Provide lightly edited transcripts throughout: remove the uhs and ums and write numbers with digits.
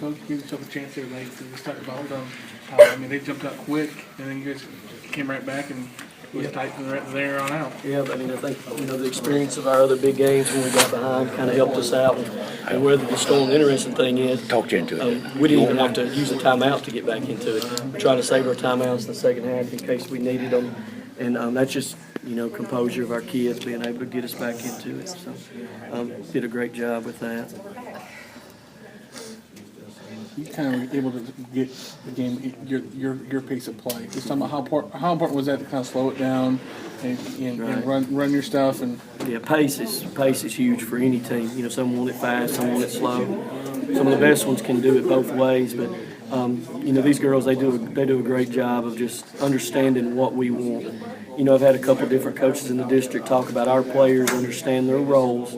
Coach, give yourself a chance there, like, to just talk about how, they jumped out quick, and then you guys came right back and it was tight from there on out. Yeah, I think, the experience of our other big games when we got behind kind of helped us out and weathered the storm. The interesting thing is, Talked you into it. we didn't even have to use a timeout to get back into it. We tried to save our timeouts in the second half in case we needed them, and that's just, composure of our kids being able to get us back into it. So, did a great job with that. You kind of were able to get the game your pace of play. Just talking about how important was that to kind of slow it down and run your stuff and. Yeah, pace is huge for any team. Some want it fast, some want it slow. Some of the best ones can do it both ways, but these girls they do a great job of just understanding what we want. I've had a couple different coaches in the district talk about our players understand their roles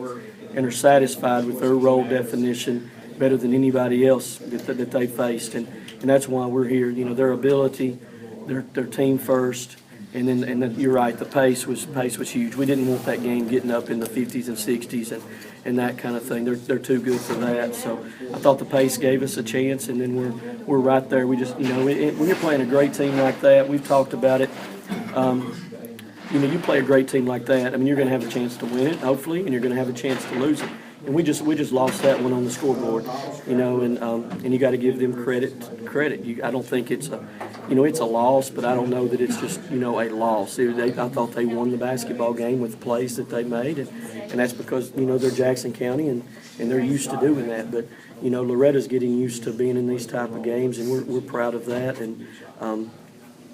and are satisfied with their role definition better than anybody else that they faced, and that's why we're here. Their ability, their team first, and then you're right. The pace was huge. We didn't want that game getting up in the 50s and 60s and that kind of thing. They're too good for that. So I thought the pace gave us a chance, and then we're right there. We just when you're playing a great team like that, we've talked about it. You play a great team like that. you're going to have a chance to win it, hopefully, and you're going to have a chance to lose it. And we just lost that one on the scoreboard, and you got to give them credit. I don't think it's a loss, but I don't know that it's just a loss. I thought they won the basketball game with the plays that they made, and that's because they're Jackson County and they're used to doing that. But Loretta's getting used to being in these type of games, and we're proud of that. And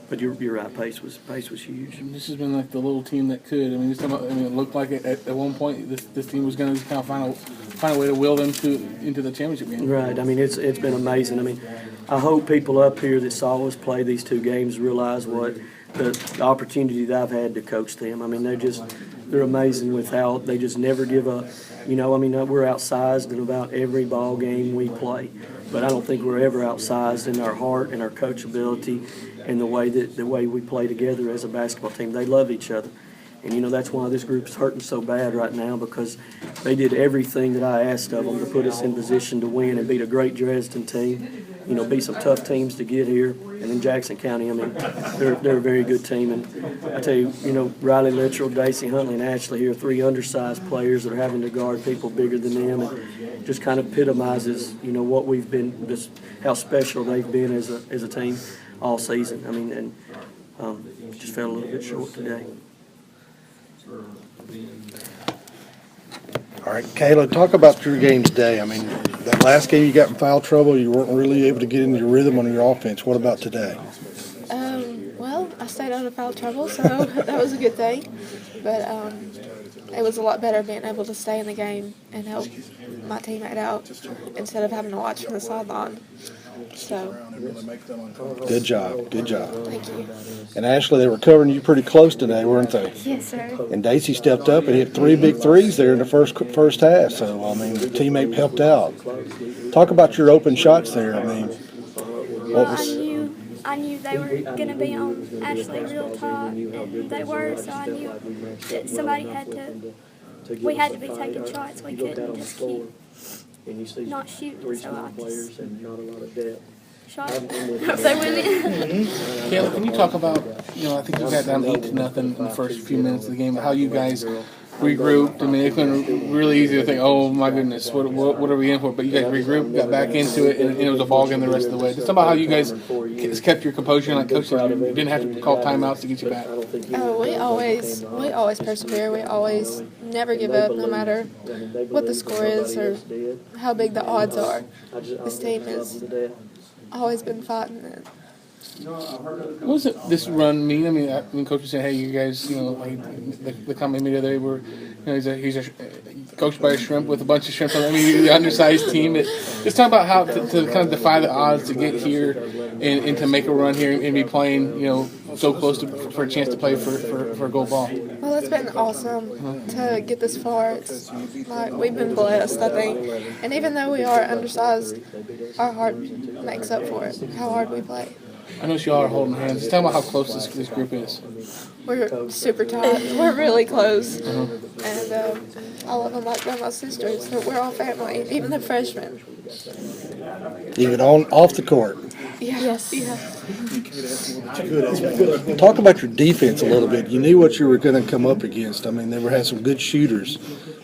but you're right, pace was huge. This has been like the little team that could. It looked like at one point this team was going to kind of find a way to will them into the championship game. Right. It's been amazing. I hope people up here that saw us play these two games realize what the opportunity that I've had to coach them. They're amazing with how they just never give up. We're outsized in about every ball game we play, but I don't think we're ever outsized in our heart and our coachability and the way we play together as a basketball team. They love each other. And, that's why this group's hurting so bad right now, because they did everything that I asked of them to put us in position to win and beat a great Dresden team, beat some tough teams to get here. And then Jackson County, they're a very good team. And I tell you, Riley Littrell, Daisy Huntley, and Ashley here, three undersized players that are having to guard people bigger than them, and just kind of epitomizes, what we've been, just how special they've been as a team all season. Just fell a little bit short today. All right, Kayla, talk about your game today. That last game you got in foul trouble, you weren't really able to get into your rhythm on your offense. What about today? Well, I stayed out of foul trouble, so that was a good thing. But it was a lot better being able to stay in the game and help my teammate out instead of having to watch from the sideline. So. Good job. Thank you. And Ashley, they were covering you pretty close today, weren't they? Yes, sir. And Daisy stepped up and hit 3 big threes there in the first half. So, the teammate helped out. Talk about your open shots there. I knew they were going to be on Ashley real tight, and they were, so I knew that we had to be taking shots. We couldn't just keep not shooting, so I just shot. Hope they win it. Kayla, can you talk about, I think you got down 8-0 in the first few minutes of the game, how you guys regrouped. It's been really easy to think, oh my goodness, what are we in for? But you guys regrouped, got back into it, and it was a ball game the rest of the way. Just talk about how you guys kept your composure, and like Coach said, you didn't have to call timeouts to get you back. We always persevere. We always never give up, no matter what the score is or how big the odds are. This team has always been fighting it. What does this run mean? Coach was saying, hey, you guys, the comment media there were, he's coached by a shrimp with a bunch of shrimps. The undersized team. Just talk about how to kind of defy the odds to get here and to make a run here and be playing, so close for a chance to play for a gold ball. Well, it's been awesome to get this far. It's like we've been blessed, I think. And even though we are undersized, our heart makes up for it. How hard we play. I know you all are holding hands. Just tell me how close this group is. we're super tight. We're really close, and all of them like they're my sisters. So we're all family, even the freshmen. Even off the court. Yeah. Yes. Yeah. Talk about your defense a little bit. You knew what you were going to come up against. I mean, they had some good shooters.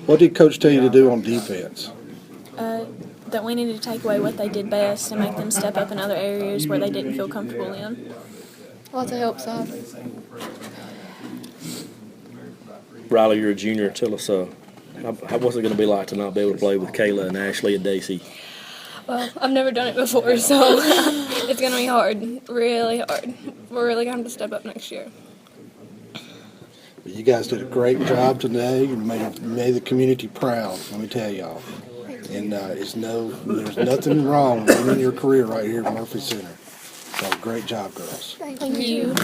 What did Coach tell you to do on defense? That we needed to take away what they did best and make them step up in other areas where they didn't feel comfortable in. Lots of help side. Riley, you're a junior. Tell us, what's it going to be like to not be able to play with Kayla and Ashley and Daisy? Well, I've never done it before, so it's going to be hard, really hard. We're really going to have to step up next year. You guys did a great job today. You made the community proud, let me tell y'all. And there's nothing wrong with ending your career right here at Murphy Center. So great job, girls. Thank Thank you. you.